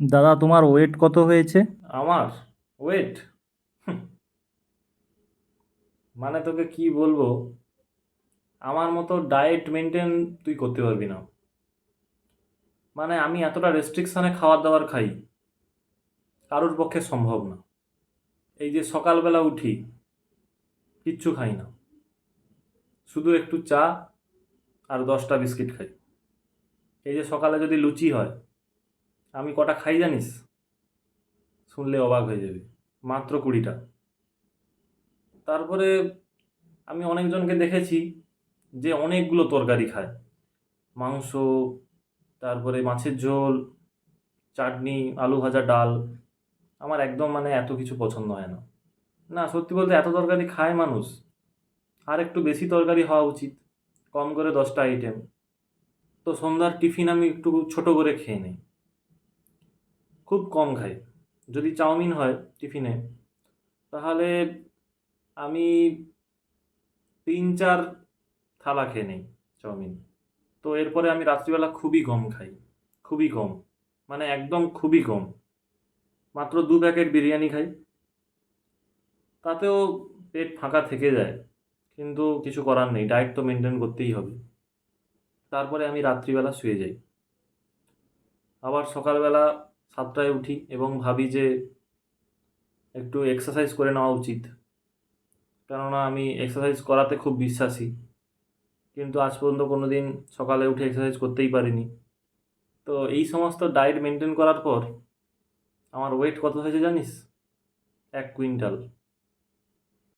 দাদা, তোমার ওয়েট কত হয়েছে? আমার ওয়েট, মানে তোকে কি বলবো, আমার মতো ডায়েট মেনটেন তুই করতে পারবি না। মানে আমি এতটা রেস্ট্রিকশানে খাবার দাবার খাই, কারোর পক্ষে সম্ভব না। এই যে সকালবেলা উঠি, কিচ্ছু খাই না, শুধু একটু চা আর 10টা বিস্কিট খাই। এই যে সকালে যদি লুচি হয়, আমি কটা খাই জানিস? শুনলে অবাক হয়ে যাবে, মাত্র 20টা। তারপরে আমি অনেকজনকে দেখেছি যে অনেকগুলো তরকারি খায়, মাংস, তারপরে মাছের ঝোল, চাটনি, আলু ভাজা, ডাল। আমার একদম মানে এত কিছু পছন্দ হয় না। না, সত্যি বলতে এত তরকারি খায় মানুষ, আর একটু বেশি তরকারি হওয়া উচিত, কম করে 10টা আইটেম। তো সন্ধ্যার টিফিন আমি একটু ছোট করে খেয়ে নিই, খুব কম খাই। যদি চাউমিন হয় টিফিনে, তাহলে আমি 3-4 থালা খেয়ে নিই চাউমিন। তো এরপরে আমি রাত্রিবেলা খুবই কম খাই, খুবই কম, মানে একদম খুবই কম। মাত্র 2 প্যাকেট বিরিয়ানি খাই, তাতেও পেট ফাঁকা থেকে যায়, কিন্তু কিছু করার নেই, ডায়েট তো মেনটেন করতেই হবে। তারপরে আমি রাত্রিবেলা শুয়ে যাই, আবার সকালবেলা 7টায় উঠি এবং ভাবি যে একটু এক্সারসাইজ করে নেওয়া উচিত, কেননা আমি এক্সারসাইজ করাতে খুব বিশ্বাসী। কিন্তু আজ পর্যন্ত কোনো দিন সকালে উঠে এক্সারসাইজ করতেই পারিনি। তো এই সমস্ত ডায়েট মেনটেন করার পর আমার ওয়েট কত হয়েছে জানিস? 1 কুইন্টাল।